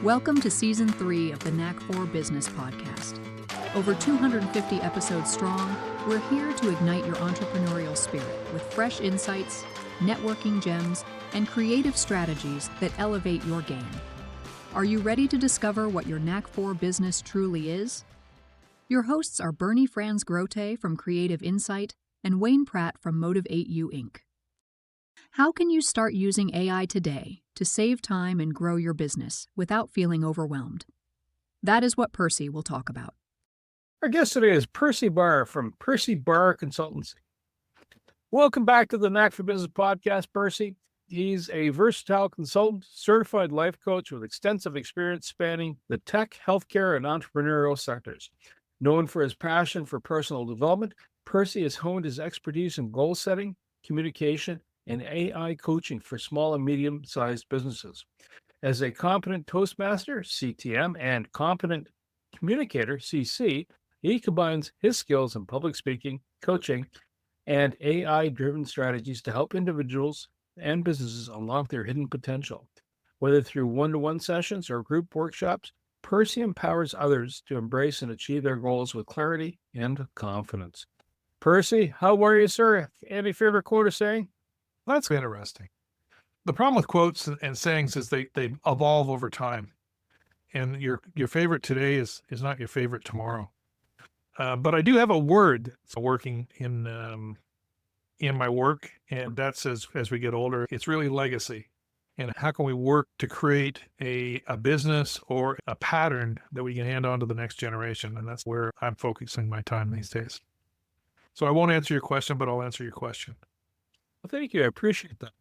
Welcome to Season 3 of the Knack for Business podcast. Over 250 episodes strong, we're here to ignite your entrepreneurial spirit with fresh insights, networking gems, and creative strategies that elevate your game. Are you ready to discover what your Knack for Business truly is? Your hosts are Bernie Franz Grote from Creative Insight and Wayne Pratt from Motivate You Inc. How can you start using AI today to save time and grow your business without feeling overwhelmed? That is what Percy will talk about. Our guest today is Percy Barr from Percy Barr Consultancy. Welcome back to the Knack for Business podcast, Percy. He's a versatile consultant, certified life coach with extensive experience spanning the tech, healthcare, and entrepreneurial sectors. Known for his passion for personal development, Percy has honed his expertise in goal setting, communication, and AI coaching for small and medium-sized businesses. As a competent Toastmaster, CTM, and competent communicator, CC, he combines his skills in public speaking, coaching, and AI-driven strategies to help individuals and businesses unlock their hidden potential. Whether through one-to-one sessions or group workshops, Percy empowers others to embrace and achieve their goals with clarity and confidence. Percy, how are you, sir? Any favorite quote or saying? That's interesting. The problem with quotes and sayings is they evolve over time. And your favorite today is not your favorite tomorrow. But I do have a word that's working in my work, and that's as we get older, it's really legacy. And how can we work to create a business or a pattern that we can hand on to the next generation? And that's where I'm focusing my time these days. So I won't answer your question, but I'll answer your question. Well, thank you. I appreciate that.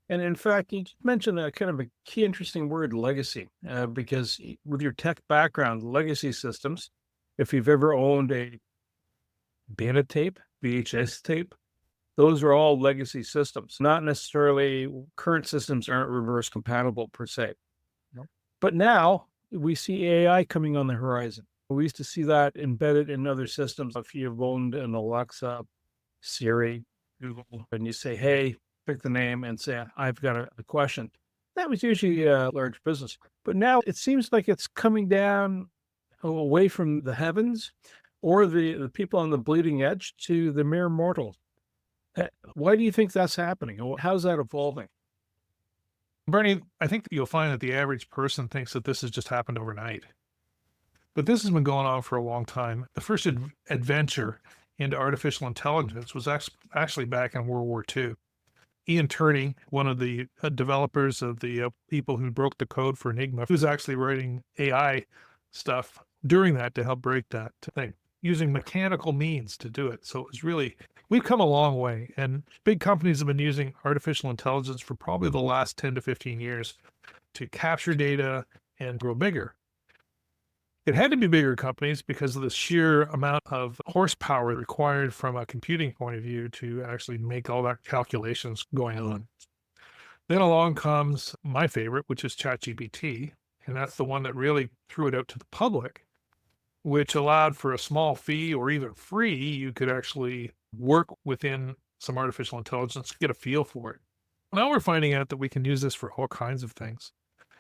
And in fact, you mentioned a kind of a key interesting word, legacy, because with your tech background, legacy systems, if you've ever owned a beta tape, VHS tape, those are all legacy systems. Not necessarily current systems aren't reverse compatible per se. Nope. But now we see AI coming on the horizon. We used to see that embedded in other systems. If you've owned an Alexa, Siri, Google, and you say, hey, pick the name and say, I've got a question. That was usually a large business. But now it seems like it's coming down away from the heavens or the people on the bleeding edge to the mere mortal. Why do you think that's happening? How's that evolving? Bernie, I think you'll find that the average person thinks that this has just happened overnight. But this has been going on for a long time. The first adventure into artificial intelligence was actually back in World War II. Ian Turney, one of the developers of the people who broke the code for Enigma, was actually writing AI stuff during that to help break that thing, using mechanical means to do it. So it was really, we've come a long way, and big companies have been using artificial intelligence for probably the last 10 to 15 years to capture data and grow bigger. It had to be bigger companies because of the sheer amount of horsepower required from a computing point of view to actually make all that calculations going on. Then along comes my favorite, which is ChatGPT, and that's the one that really threw it out to the public, which allowed for a small fee or even free, you could actually work within some artificial intelligence, get a feel for it. Now we're finding out that we can use this for all kinds of things.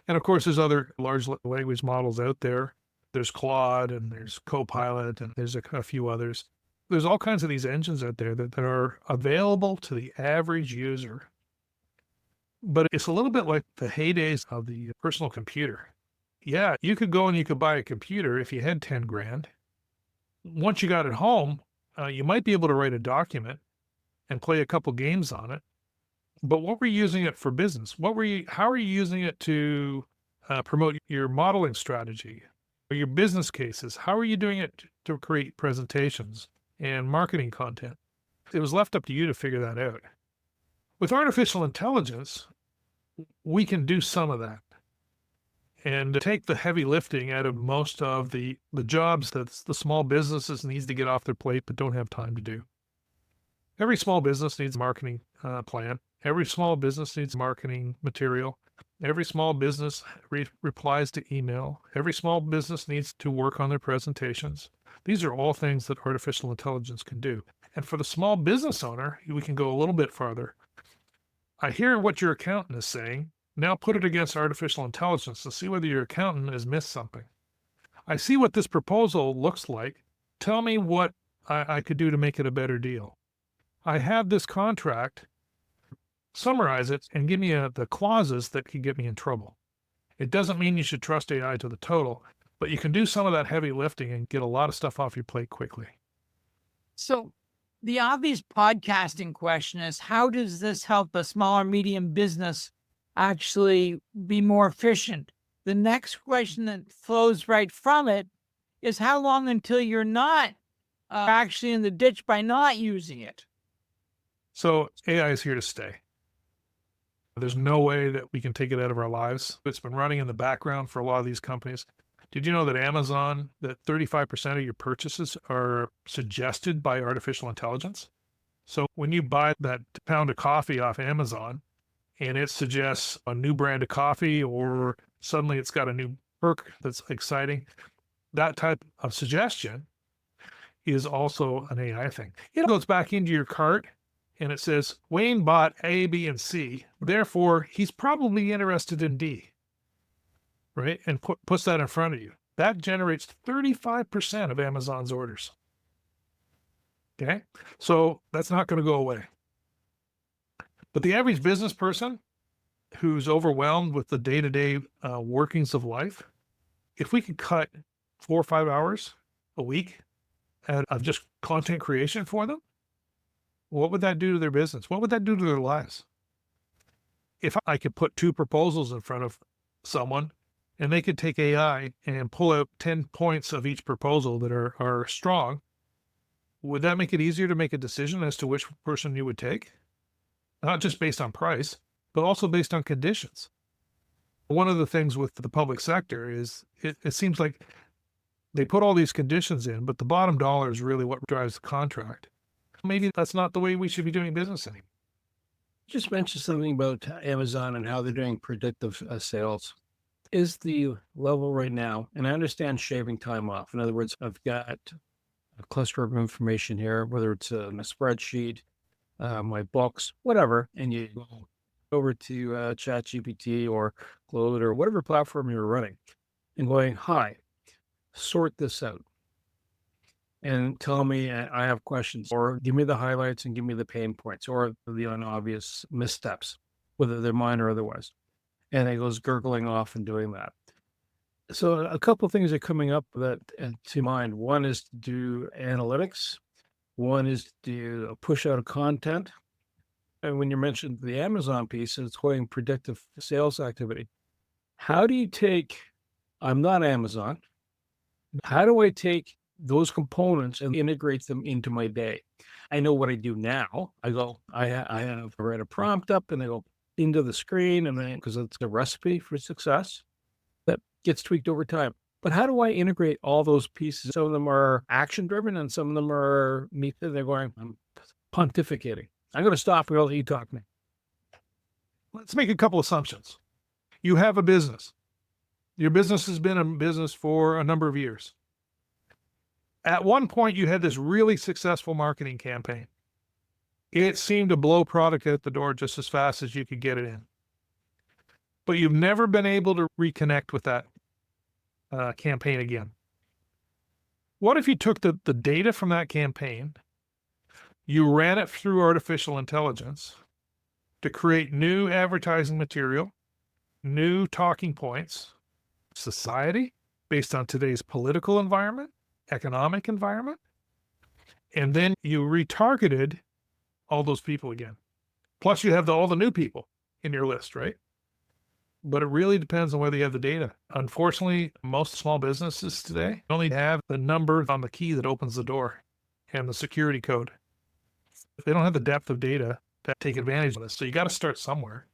And of course, there's other large language models out there. There's Claude and there's Copilot and there's a few others. There's all kinds of these engines out there that are available to the average user. But it's a little bit like the heydays of the personal computer. Yeah, you could go and you could buy a computer if you had 10 grand. Once you got it home, you might be able to write a document and play a couple games on it. But what were you using it for business? How are you using it to promote your modeling strategy? Or your business cases? How are you doing it to create presentations and marketing content? It was left up to you to figure that out. With artificial intelligence, we can do some of that and take the heavy lifting out of most of the jobs that the small businesses needs to get off their plate but don't have time to do. Every small business needs a marketing plan. Every small business needs marketing material. Every small business replies to email. Every small business needs to work on their presentations. These are all things that artificial intelligence can do. And for the small business owner, we can go a little bit farther. I hear what your accountant is saying. Now put it against artificial intelligence to see whether your accountant has missed something. I see what this proposal looks like. Tell me what I could do to make it a better deal. I have this contract. Summarize it and give me the clauses that could get me in trouble. It doesn't mean you should trust AI to the total, but you can do some of that heavy lifting and get a lot of stuff off your plate quickly. So the obvious podcasting question is, how does this help a small or medium business actually be more efficient? The next question that flows right from it is, how long until you're not actually in the ditch by not using it? So AI is here to stay. There's no way that we can take it out of our lives. It's been running in the background for a lot of these companies. Did you know that Amazon, that 35% of your purchases are suggested by artificial intelligence? So when you buy that pound of coffee off Amazon and it suggests a new brand of coffee, or suddenly it's got a new perk that's exciting, that type of suggestion is also an AI thing. It goes back into your cart and it says, Wayne bought A, B, and C. Therefore, he's probably interested in D, right? And puts that in front of you. That generates 35% of Amazon's orders. Okay? So that's not going to go away. But the average business person who's overwhelmed with the day-to-day workings of life, if we could cut 4 or 5 hours a week out of just content creation for them, what would that do to their business? What would that do to their lives? If I could put 2 proposals in front of someone and they could take AI and pull out 10 points of each proposal that are strong, would that make it easier to make a decision as to which person you would take? Not just based on price, but also based on conditions. One of the things with the public sector is it seems like they put all these conditions in, but the bottom dollar is really what drives the contract. Maybe that's not the way we should be doing business anymore. Just mentioned something about Amazon and how they're doing predictive sales. Is the level right now, and I understand shaving time off. In other words, I've got a cluster of information here, whether it's a spreadsheet, my books, whatever, and you go over to ChatGPT or Claude or whatever platform you're running and going, hi, sort this out and tell me I have questions, or give me the highlights and give me the pain points or the unobvious missteps, whether they're mine or otherwise. And it goes gurgling off and doing that. So a couple of things are coming up that to mind. One is to do analytics. One is to push out content. And when you mentioned the Amazon piece, it's going predictive sales activity. How do you take, I'm not Amazon, how do I take those components and integrate them into my day? I know what I do now. I have read a prompt up and I go into the screen, and then, because it's a recipe for success that gets tweaked over time. But how do I integrate all those pieces? Some of them are action driven and some of them are me. They're going, I'm pontificating. I'm going to stop and I'll let you talk to me. Let's make a couple assumptions. You have a business. Your business has been in business for a number of years. At one point, you had this really successful marketing campaign. It seemed to blow product out the door just as fast as you could get it in. But you've never been able to reconnect with that campaign again. What if you took the data from that campaign, you ran it through artificial intelligence to create new advertising material, new talking points, society based on today's political environment, economic environment, and then you retargeted all those people again. Plus you have all the new people in your list, right? But it really depends on whether you have the data. Unfortunately, most small businesses today only have the number on the key that opens the door and the security code. They don't have the depth of data to take advantage of this. So you got to start somewhere.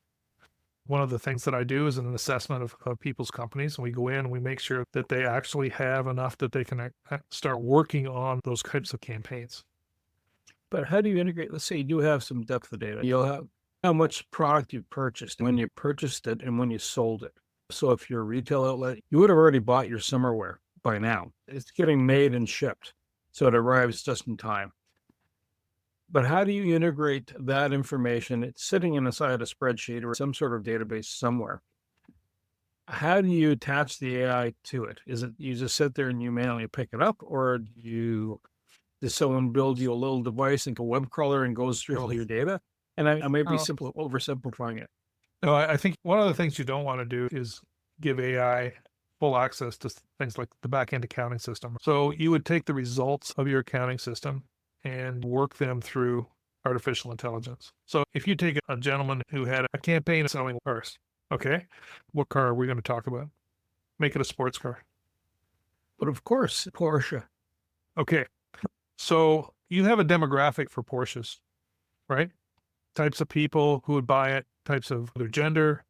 One of the things that I do is an assessment of people's companies, and we go in and we make sure that they actually have enough that they can start working on those types of campaigns. But how do you integrate? Let's say you do have some depth of data. You'll have how much product you purchased, when you purchased it, and when you sold it. So if you're a retail outlet, you would have already bought your summerwear by now. It's getting made and shipped, so it arrives just in time. But how do you integrate that information? It's sitting inside a spreadsheet or some sort of database somewhere. How do you attach the AI to it? Is it you just sit there and you manually pick it up, or does someone build you a little device like a web crawler and goes through all your data? And I may be Oh, oversimplifying it. no, I think one of the things you don't want to do is give AI full access to things like the back end accounting system. So you would take the results of your accounting system and work them through artificial intelligence. So if you take a gentleman who had a campaign selling cars, okay, what car are we going to talk about? Make it a sports car. But of course, Porsche. Okay. So you have a demographic for Porsches, right? Types of people who would buy it, types of their gender,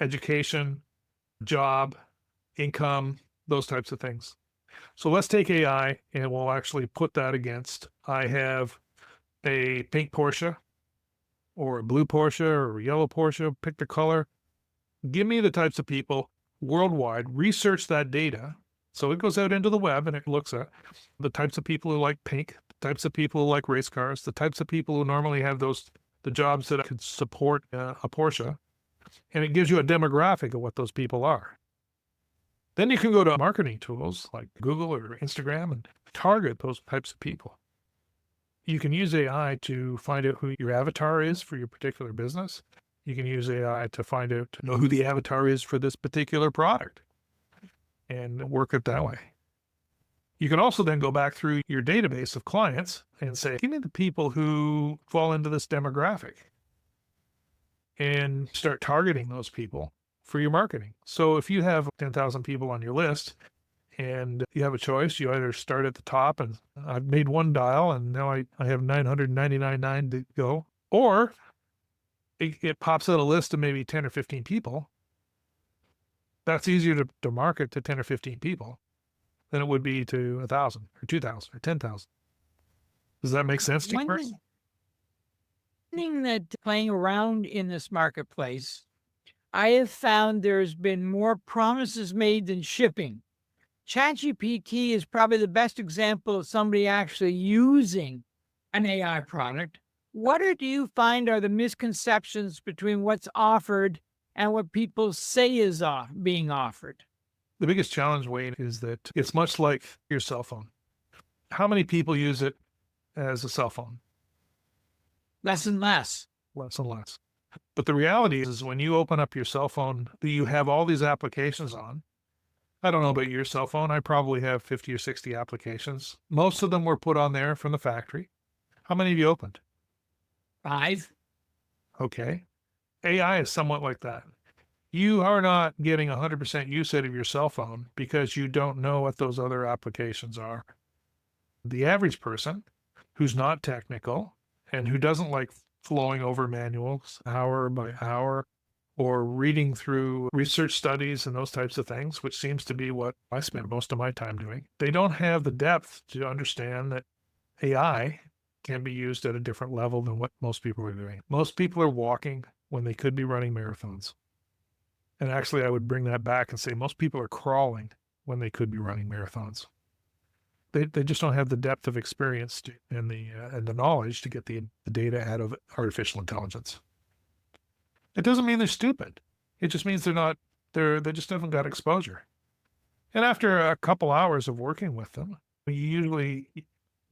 education, job, income, those types of things. So let's take AI and we'll actually put that against, I have a pink Porsche or a blue Porsche or a yellow Porsche, pick the color. Give me the types of people worldwide, research that data. So it goes out into the web and it looks at the types of people who like pink, the types of people who like race cars, the types of people who normally have the jobs that could support a Porsche. And it gives you a demographic of what those people are. Then you can go to marketing tools like Google or Instagram and target those types of people. You can use AI to find out who your avatar is for your particular business. You can use AI to find out, to know who the avatar is for this particular product and work it that way. You can also then go back through your database of clients and say, give me the people who fall into this demographic and start targeting those people for your marketing. So if you have 10,000 people on your list and you have a choice, you either start at the top and I've made one dial and now I have 999 to go, or it pops out a list of maybe 10 or 15 people. That's easier to market to 10 or 15 people than it would be to 1,000 or 2,000 or 10,000. Does that make sense to you? One thing that playing around in this marketplace, I have found there's been more promises made than shipping. ChatGPT is probably the best example of somebody actually using an AI product. What do you find are the misconceptions between what's offered and what people say is being offered? The biggest challenge, Wayne, is that it's much like your cell phone. How many people use it as a cell phone? Less and less. Less and less. But the reality is when you open up your cell phone, you have all these applications on. I don't know about your cell phone. I probably have 50 or 60 applications. Most of them were put on there from the factory. How many have you opened? 5. Okay. AI is somewhat like that. You are not getting 100% use out of your cell phone because you don't know what those other applications are. The average person who's not technical and who doesn't like flowing over manuals hour by hour or reading through research studies and those types of things, which seems to be what I spend most of my time doing, they don't have the depth to understand that AI can be used at a different level than what most people are doing. Most people are walking when they could be running marathons. And actually, I would bring that back and say most people are crawling when they could be running marathons. They just don't have the depth of experience and the knowledge to get the data out of artificial intelligence. It doesn't mean they're stupid. It just means they just haven't got exposure. And after a couple hours of working with them, you usually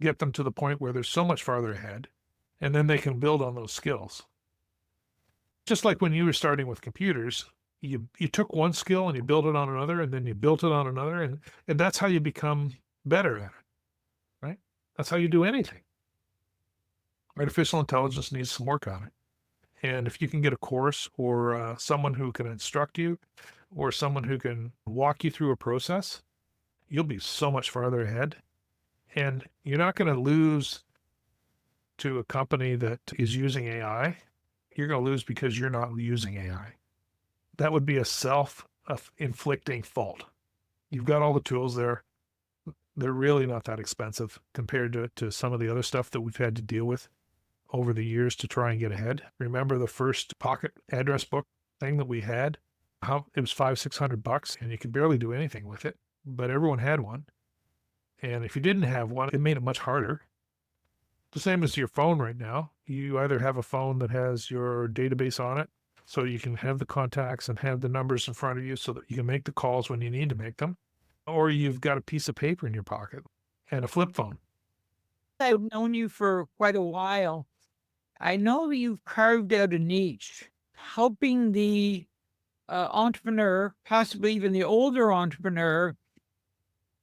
get them to the point where they're so much farther ahead, and then they can build on those skills. Just like when you were starting with computers, you took one skill and you built it on another, and then you built it on another, and that's how you become better at it, right? That's how you do anything. Artificial intelligence needs some work on it. And if you can get a course or someone who can instruct you or someone who can walk you through a process, you'll be so much farther ahead. And you're not going to lose to a company that is using AI. You're going to lose because you're not using AI. That would be a self-inflicting fault. You've got all the tools there. They're really not that expensive compared to some of the other stuff that we've had to deal with over the years to try and get ahead. Remember the first pocket address book thing that we had? It was $500-600 and you could barely do anything with it, but everyone had one. And if you didn't have one, it made it much harder The same as your phone right now. You either have a phone that has your database on it, so you can have the contacts and have the numbers in front of you so that you can make the calls when you need to make them, or you've got a piece of paper in your pocket and a flip phone. I've known you for quite a while. I know that you've carved out a niche, helping the entrepreneur, possibly even the older entrepreneur,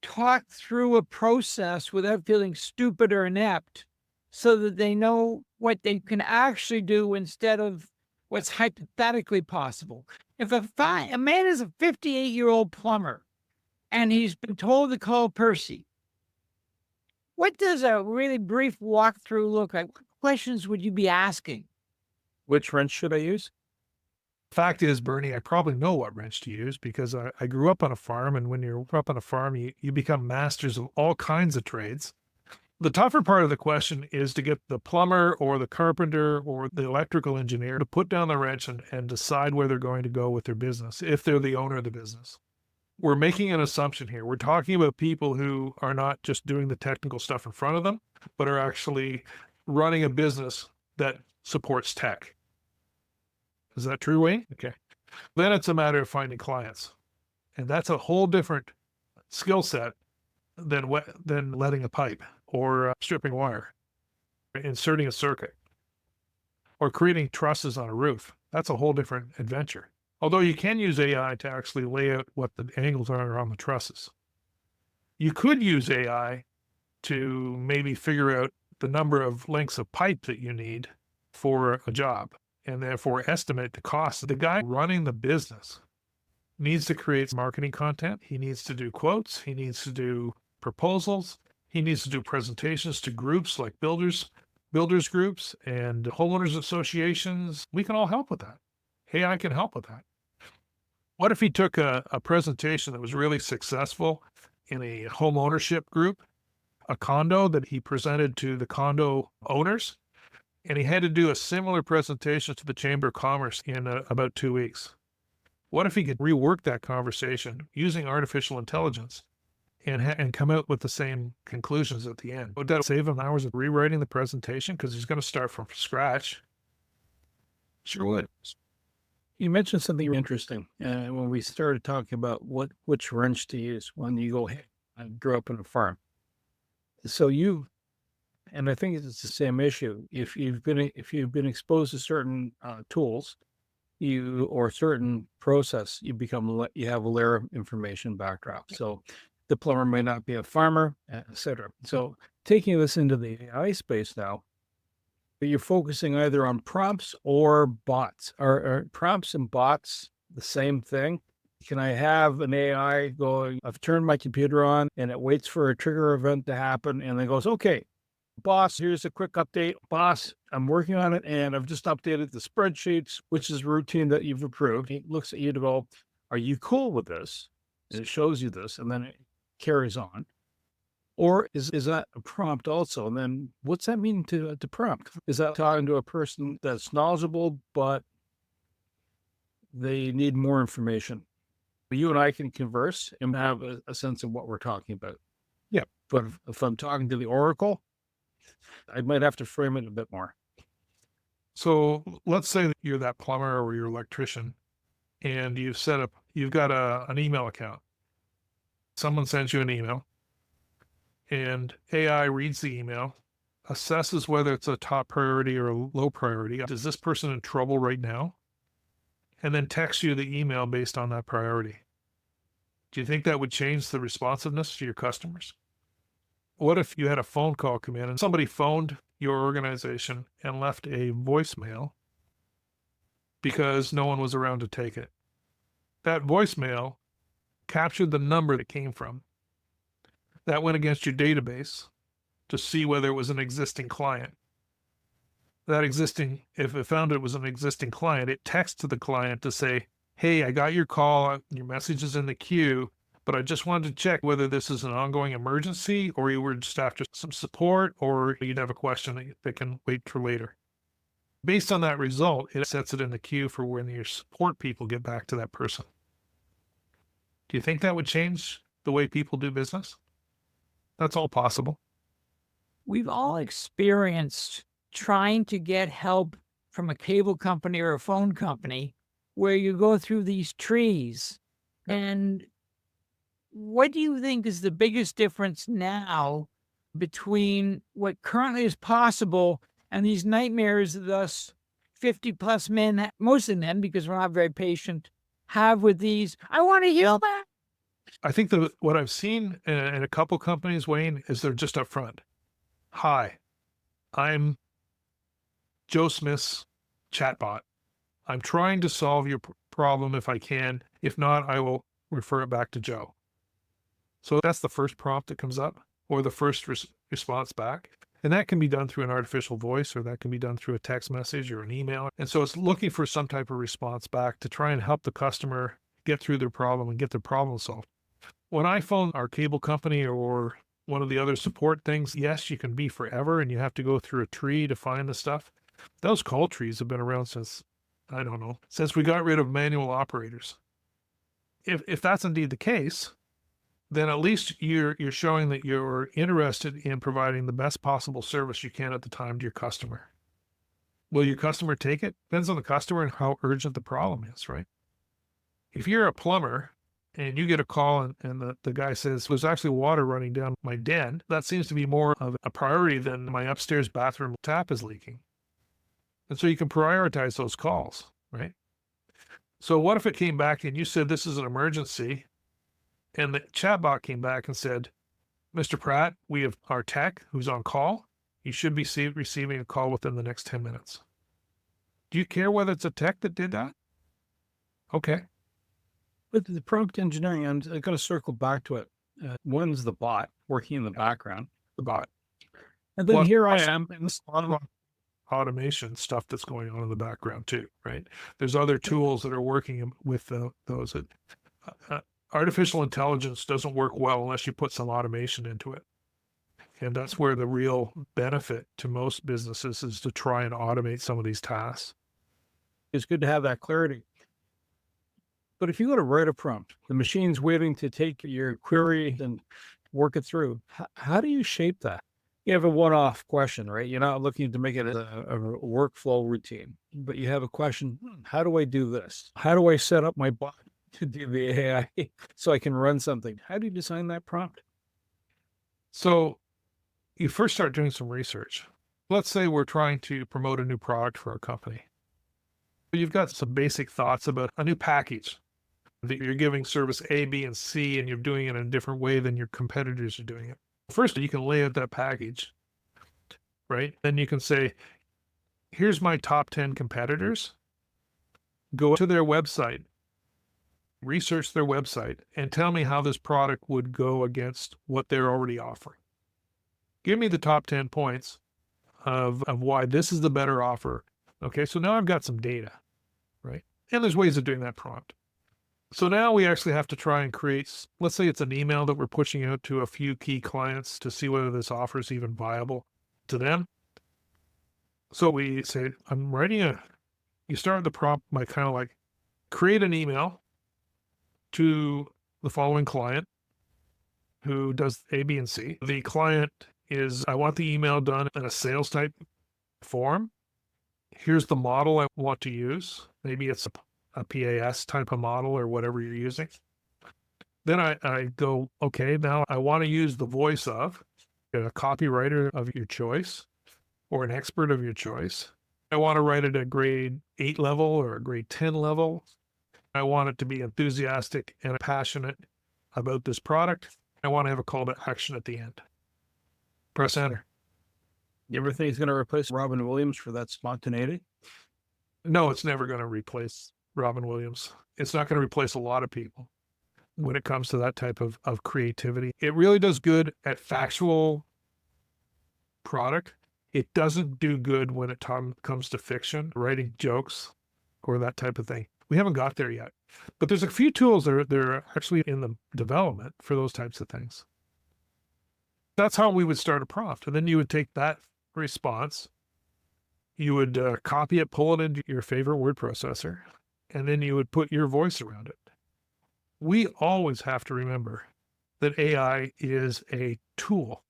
talk through a process without feeling stupid or inept so that they know what they can actually do instead of what's hypothetically possible. If a man is a 58-year-old plumber and he's been told to call Percy, what does a really brief walkthrough look like? What questions would you be asking? Which wrench should I use? Fact is, Bernie, I probably know what wrench to use because I grew up on a farm, and when you're up on a farm, you become masters of all kinds of trades. The tougher part of the question is to get the plumber or the carpenter or the electrical engineer to put down the wrench and decide where they're going to go with their business, if they're the owner of the business. We're making an assumption here. We're talking about people who are not just doing the technical stuff in front of them, but are actually running a business that supports tech. Is that true, Wayne? Okay. Then it's a matter of finding clients. And that's a whole different skill set than letting a pipe or stripping wire, inserting a circuit, or creating trusses on a roof. That's a whole different adventure. Although you can use AI to actually lay out what the angles are on the trusses. You could use AI to maybe figure out the number of lengths of pipe that you need for a job, and therefore estimate the cost. The guy running the business needs to create marketing content. He needs to do quotes. He needs to do proposals. He needs to do presentations to groups like builders groups and homeowners associations. We can all help with that. AI can help with that. What if he took a presentation that was really successful in a home ownership group, a condo that he presented to the condo owners, and he had to do a similar presentation to the Chamber of Commerce in about 2 weeks? What if he could rework that conversation using artificial intelligence and come out with the same conclusions at the end? Would that save him hours of rewriting the presentation because he's going to start from scratch? Sure would. You mentioned something interesting when we started talking about which wrench to use when you go, hey, I grew up on a farm. So and I think it's the same issue. If you've been exposed to certain tools, or certain process, you have a layer of information backdrop. So the plumber may not be a farmer, etc. So taking this into the AI space now, you're focusing either on prompts or bots. Are prompts and bots the same thing? Can I have an AI going, I've turned my computer on and it waits for a trigger event to happen and then goes, okay, boss, here's a quick update. Boss, I'm working on it and I've just updated the spreadsheets, which is routine that you've approved. It looks at you to go, are you cool with this? And it shows you this and then it carries on. Or is that a prompt also? And then what's that mean to prompt? Is that talking to a person that's knowledgeable, but they need more information? You and I can converse and have a sense of what we're talking about. Yeah. But if I'm talking to the Oracle, I might have to frame it a bit more. So let's say that you're that plumber or your electrician and you've got an email account. Someone sends you an email and AI reads the email, assesses whether it's a top priority or a low priority. Is this person in trouble right now? And then texts you the email based on that priority. Do you think that would change the responsiveness to your customers? What if you had a phone call come in and somebody phoned your organization and left a voicemail because no one was around to take it? That voicemail captured the number that came from. That went against your database to see whether it was an existing client. If it found it was an existing client, it texts to the client to say, hey, I got your call, your message is in the queue, but I just wanted to check whether this is an ongoing emergency or you were just after some support or you'd have a question that can wait for later. Based on that result, it sets it in the queue for when your support people get back to that person. Do you think that would change the way people do business? That's all possible. We've all experienced trying to get help from a cable company or a phone company where you go through these trees. And what do you think is the biggest difference now between what currently is possible and these nightmares that us 50 plus men, most of them, because we're not very patient, have with these? I want to heal that. I think that what I've seen in a couple companies, Wayne, is they're just upfront. Hi, I'm Joe Smith's chatbot. I'm trying to solve your problem if I can. If not, I will refer it back to Joe. So that's the first prompt that comes up, or the first response back. And that can be done through an artificial voice, or that can be done through a text message or an email. And so it's looking for some type of response back to try and help the customer get through their problem and get their problem solved. When I phone our cable company or one of the other support things, yes, you can be forever and you have to go through a tree to find the stuff. Those call trees have been around since, I don't know, since we got rid of manual operators. If that's indeed the case, then at least you're showing that you're interested in providing the best possible service you can at the time to your customer. Will your customer take it? Depends on the customer and how urgent the problem is, right? If you're a plumber and you get a call and the guy says, there's actually water running down my den, that seems to be more of a priority than my upstairs bathroom tap is leaking. And so you can prioritize those calls, right? So what if it came back and you said, this is an emergency, and the chatbot came back and said, Mr. Pratt, we have our tech who's on call. You should be receiving a call within the next 10 minutes. Do you care whether it's a tech that did that? Okay. But the prompt engineering, I'm going to circle back to it. One's the bot working in the background. The bot. And then Well, here I am in this automation stuff that's going on in the background too, right? There's other tools that are working with those. Artificial intelligence doesn't work well unless you put some automation into it. And that's where the real benefit to most businesses is to try and automate some of these tasks. It's good to have that clarity. But if you go to write a prompt, the machine's waiting to take your query and work it through. How do you shape that? You have a one-off question, right? You're not looking to make it a workflow routine, but you have a question. How do I do this? How do I set up my bot to do the AI so I can run something? How do you design that prompt? So you first start doing some research. Let's say we're trying to promote a new product for our company. You've got some basic thoughts about a new package that you're giving service A, B, and C, and you're doing it in a different way than your competitors are doing it. First, you can lay out that package, right? Then you can say, here's my top 10 competitors. Go to their website, research their website, and tell me how this product would go against what they're already offering. Give me the top 10 points of why this is the better offer. Okay, so now I've got some data, right? And there's ways of doing that prompt. So now we actually have to try and create, let's say it's an email that we're pushing out to a few key clients to see whether this offer is even viable to them. So we say, you start the prompt by kind of like create an email to the following client who does A, B, and C. The client is, I want the email done in a sales type form. Here's the model I want to use. Maybe it's a PAS type of model or whatever you're using. Then I go, okay, now I want to use the voice of a copywriter of your choice or an expert of your choice. I want to write it at grade 8 level or a grade 10 level. I want it to be enthusiastic and passionate about this product. I want to have a call to action at the end. Press enter. You ever think he's going to replace Robin Williams for that spontaneity? No, it's never going to replace Robin Williams. It's not going to replace a lot of people when it comes to that type of creativity. It really does good at factual product. It doesn't do good when it comes to fiction, writing jokes or that type of thing. We haven't got there yet, but there's a few tools that are actually in the development for those types of things. That's how we would start a prompt. And then you would take that response, you would copy it, pull it into your favorite word processor, and then you would put your voice around it. We always have to remember that AI is a tool.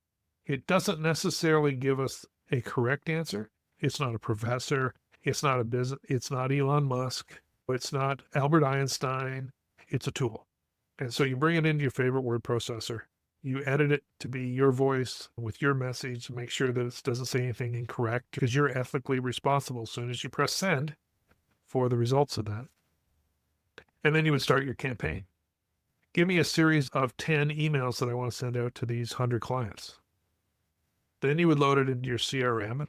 It doesn't necessarily give us a correct answer. It's not a professor. It's not a business. It's not Elon Musk. It's not Albert Einstein. It's a tool. And so you bring it into your favorite word processor. You edit it to be your voice with your message. Make sure that it doesn't say anything incorrect, because you're ethically responsible as soon as you press send for the results of that. And then you would start your campaign. Give me a series of 10 emails that I want to send out to these 100 clients. Then you would load it into your CRM,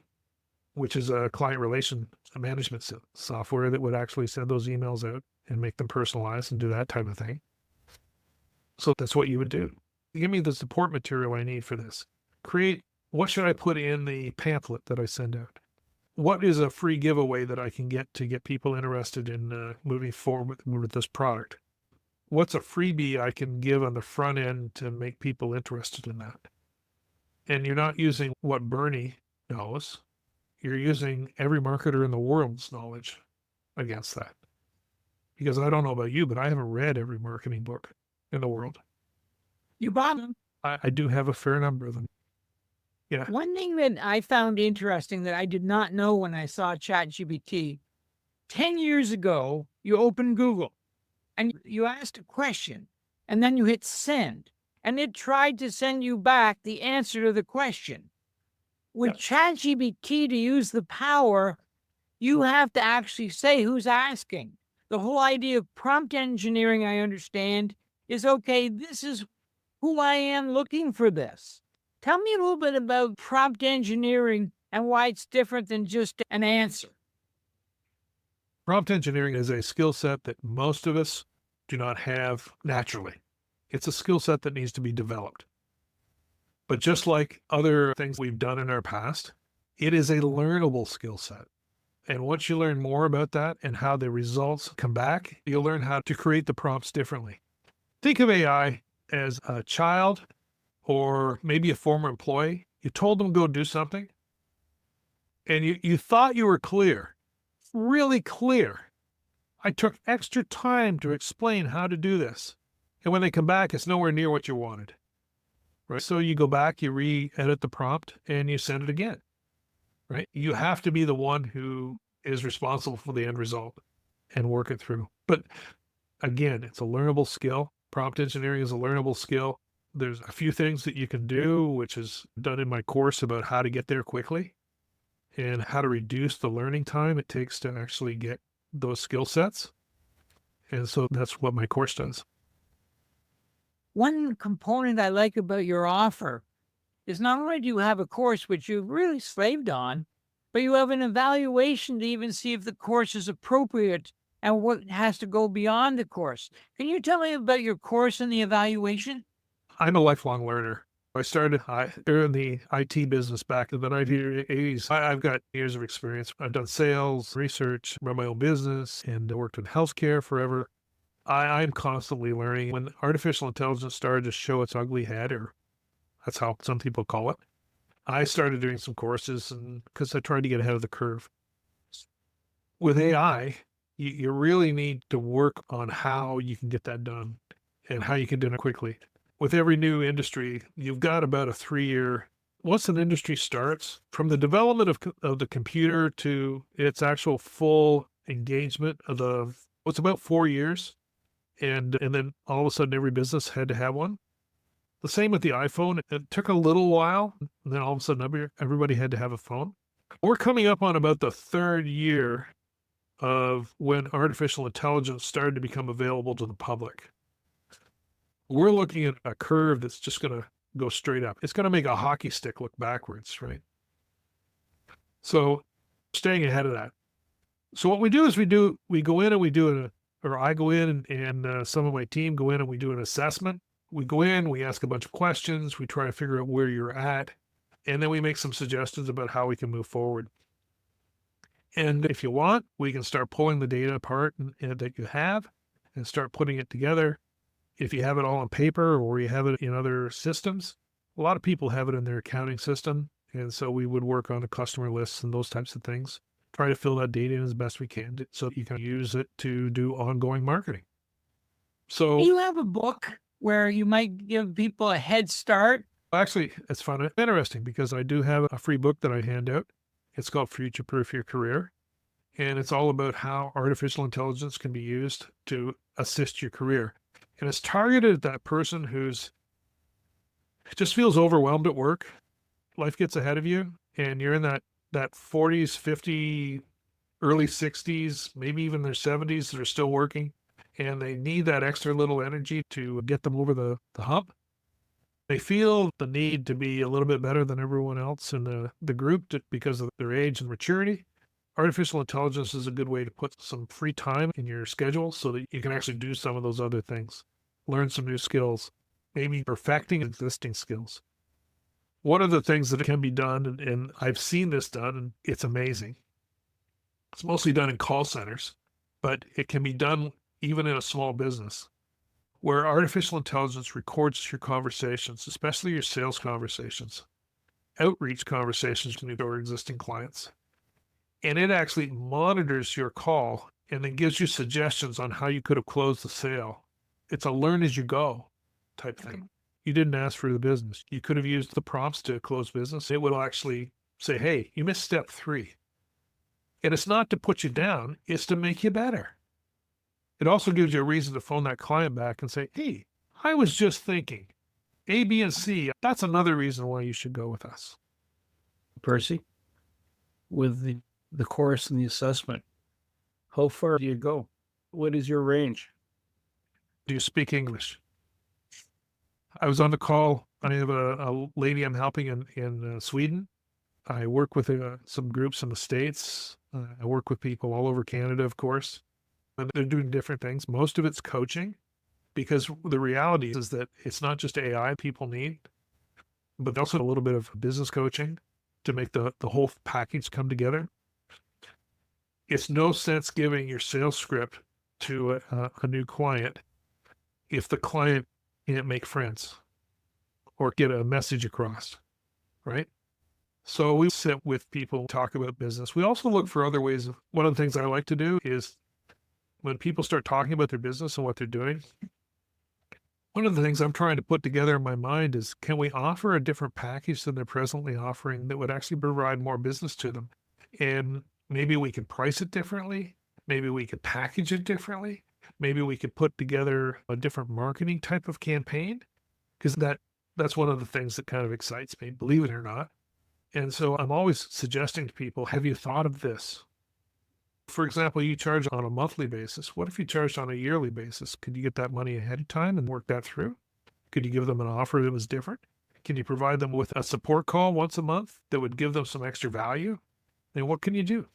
which is a client relation management software that would actually send those emails out and make them personalized and do that type of thing. So that's what you would do. Give me the support material I need for this. Create, what should I put in the pamphlet that I send out? What is a free giveaway that I can get to get people interested in moving forward with this product? What's a freebie I can give on the front end to make people interested in that? And you're not using what Bernie knows. You're using every marketer in the world's knowledge against that. Because I don't know about you, but I haven't read every marketing book in the world. You bought them. I do have a fair number of them. Yeah. One thing that I found interesting that I did not know when I saw ChatGPT, 10 years ago, you opened Google and you asked a question and then you hit send and it tried to send you back the answer to the question. With ChatGPT, to use the power, you have to actually say who's asking. The whole idea of prompt engineering, I understand, is okay, this is who I am looking for this. Tell me a little bit about prompt engineering and why it's different than just an answer. Prompt engineering is a skill set that most of us do not have naturally. It's a skill set that needs to be developed. But just like other things we've done in our past, it is a learnable skill set. And once you learn more about that and how the results come back, you'll learn how to create the prompts differently. Think of AI as a child or maybe a former employee. You told them to go do something and you thought you were clear, really clear. I took extra time to explain how to do this. And when they come back, it's nowhere near what you wanted. Right? So you go back, you re-edit the prompt and you send it again. Right? You have to be the one who is responsible for the end result and work it through. But again, it's a learnable skill. Prompt engineering is a learnable skill. There's a few things that you can do, which is done in my course about how to get there quickly and how to reduce the learning time it takes to actually get those skill sets. And so that's what my course does. One component I like about your offer is not only do you have a course which you've really slaved on, but you have an evaluation to even see if the course is appropriate and what has to go beyond the course. Can you tell me about your course and the evaluation? I'm a lifelong learner. I started in the IT business back in the 1980s. I've got years of experience. I've done sales, research, run my own business, and worked in healthcare forever. I'm constantly learning. When artificial intelligence started to show its ugly head, or that's how some people call it, I started doing some courses because I tried to get ahead of the curve. With AI, you really need to work on how you can get that done and how you can do it quickly. With every new industry, you've got about a 3-year, once an industry starts, from the development of the computer to its actual full engagement it's about 4 years. And then all of a sudden, every business had to have one. The same with the iPhone. It took a little while, and then all of a sudden, everybody had to have a phone. We're coming up on about the 3rd year of when artificial intelligence started to become available to the public. We're looking at a curve that's just going to go straight up. It's going to make a hockey stick look backwards, right? So staying ahead of that. So what we do is we go in and we do I go in and some of my team go in and we do an assessment. We go in, we ask a bunch of questions, we try to figure out where you're at, and then we make some suggestions about how we can move forward. And if you want, we can start pulling the data apart that you have and start putting it together. If you have it all on paper or you have it in other systems, a lot of people have it in their accounting system. And so we would work on the customer lists and those types of things. Try to fill that data in as best we can so that you can use it to do ongoing marketing. So Do you have a book where you might give people a head start Actually, it's fun and interesting because I do have a free book that I hand out. It's called Future Proof Your Career. And it's all about how artificial intelligence can be used to assist your career. And it's targeted at that person who's just feels overwhelmed at work. Life gets ahead of you, and you're in that 40s, 50, early 60s, maybe even their 70s that are still working, and they need that extra little energy to get them over the hump. They feel the need to be a little bit better than everyone else in the group because of their age and maturity. Artificial intelligence is a good way to put some free time in your schedule so that you can actually do some of those other things, learn some new skills, maybe perfecting existing skills. One of the things that can be done, and I've seen this done, and it's amazing. It's mostly done in call centers, but it can be done even in a small business where artificial intelligence records your conversations, especially your sales conversations, outreach conversations with your existing clients. And it actually monitors your call and then gives you suggestions on how you could have closed the sale. It's a learn as you go type thing. You didn't ask for the business. You could have used the prompts to close business. It will actually say, hey, you missed step 3. And it's not to put you down, it's to make you better. It also gives you a reason to phone that client back and say, hey, I was just thinking A, B, and C. That's another reason why you should go with us. Percy, with the course and the assessment, how far do you go? What is your range? Do you speak English? I was on the call. I have a lady I'm helping in Sweden. I work with some groups in the States. I work with people all over Canada, of course. And they're doing different things. Most of it's coaching, because the reality is that it's not just AI people need, but also a little bit of business coaching to make the whole package come together. It's no sense giving your sales script to a new client if the client can't make friends or get a message across, right? So we sit with people, talk about business. We also look for other ways. One of the things I like to do is when people start talking about their business and what they're doing, one of the things I'm trying to put together in my mind is, can we offer a different package than they're presently offering that would actually provide more business to them? And maybe we could price it differently. Maybe we could package it differently. Maybe we could put together a different marketing type of campaign, because that's one of the things that kind of excites me, believe it or not. And so I'm always suggesting to people, have you thought of this? For example, you charge on a monthly basis. What if you charged on a yearly basis? Could you get that money ahead of time and work that through? Could you give them an offer that was different? Can you provide them with a support call once a month that would give them some extra value? And what can you do?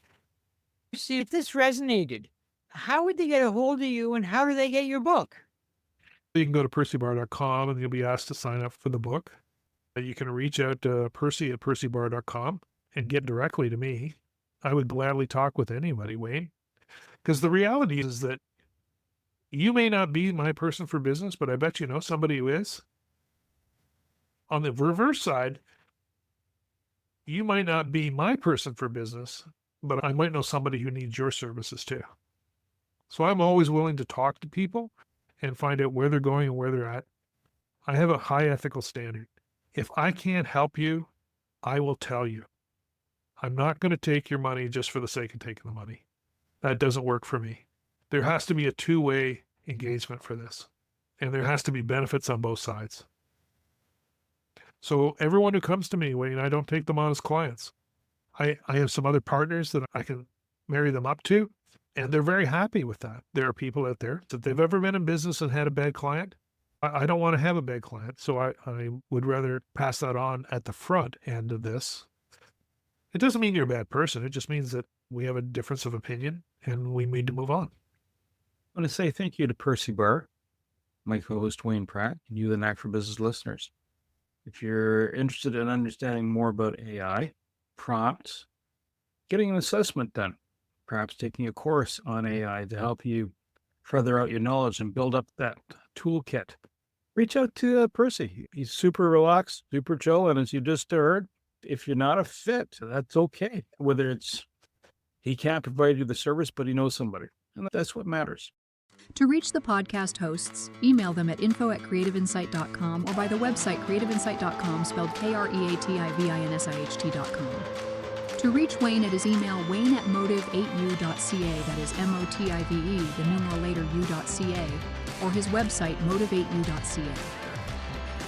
See, if this resonated, how would they get a hold of you and how do they get your book? You can go to percybar.com and you'll be asked to sign up for the book. You can reach out to Percy at percybar.com and get directly to me. I would gladly talk with anybody, Wayne, because the reality is that you may not be my person for business, but I bet you know somebody who is. On the reverse side, you might not be my person for business, but I might know somebody who needs your services too. So I'm always willing to talk to people and find out where they're going and where they're at. I have a high ethical standard. If I can't help you, I will tell you. I'm not going to take your money just for the sake of taking the money. That doesn't work for me. There has to be a two-way engagement for this, and there has to be benefits on both sides. So everyone who comes to me, Wayne, I don't take them on as clients. I have some other partners that I can marry them up to, and they're very happy with that. There are people out there, if they've ever been in business and had a bad client, I don't want to have a bad client. So I would rather pass that on at the front end of this. It doesn't mean you're a bad person. It just means that we have a difference of opinion and we need to move on. I want to say thank you to Percy Barr, my co-host Wayne Pratt, and you, the Knack for Business listeners. If you're interested in understanding more about AI, prompts, getting an assessment done, perhaps taking a course on AI to help you further out your knowledge and build up that toolkit, reach out to Percy. He's super relaxed, super chill, and as you just heard, if you're not a fit, that's okay. Whether it's he can't provide you the service, but he knows somebody, and that's what matters. To reach the podcast hosts, email them at info@creativeinsight.com or by the website creativeinsight.com, spelled KREATIVINSIHT.com. To reach Wayne at his email, wayne@motive8u.ca, that is MOTIVE, the numeral later u.ca, or his website, motive8u.ca.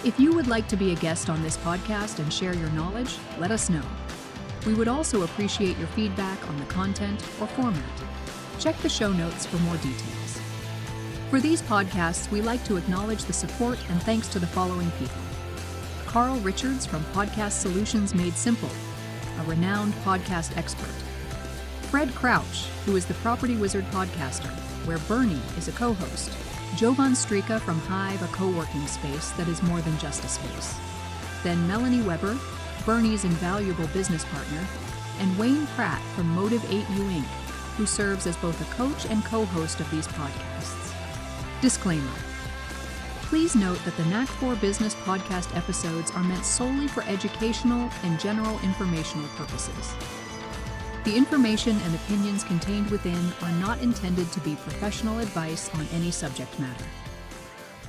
If you would like to be a guest on this podcast and share your knowledge, let us know. We would also appreciate your feedback on the content or format. Check the show notes for more details. For these podcasts, we like to acknowledge the support and thanks to the following people. Carl Richards from Podcast Solutions Made Simple, a renowned podcast expert. Fred Crouch, who is the Property Wizard podcaster, where Bernie is a co-host. Jovan Strika from Hive, a co-working space that is more than just a space. Then Melanie Weber, Bernie's invaluable business partner, and Wayne Pratt from Motive 8U Inc., who serves as both a coach and co-host of these podcasts. Disclaimer. Please note that the NAC 4 Business podcast episodes are meant solely for educational and general informational purposes. The information and opinions contained within are not intended to be professional advice on any subject matter.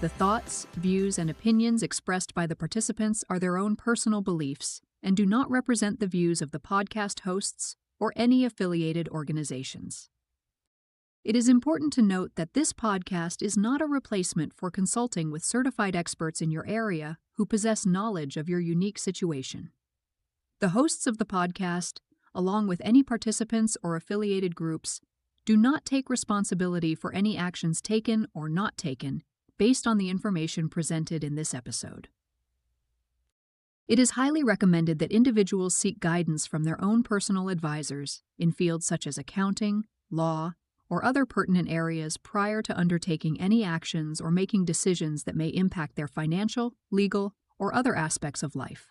The thoughts, views, and opinions expressed by the participants are their own personal beliefs and do not represent the views of the podcast hosts or any affiliated organizations. It is important to note that this podcast is not a replacement for consulting with certified experts in your area who possess knowledge of your unique situation. The hosts of the podcast, along with any participants or affiliated groups, do not take responsibility for any actions taken or not taken based on the information presented in this episode. It is highly recommended that individuals seek guidance from their own personal advisors in fields such as accounting, law, or other pertinent areas prior to undertaking any actions or making decisions that may impact their financial, legal, or other aspects of life.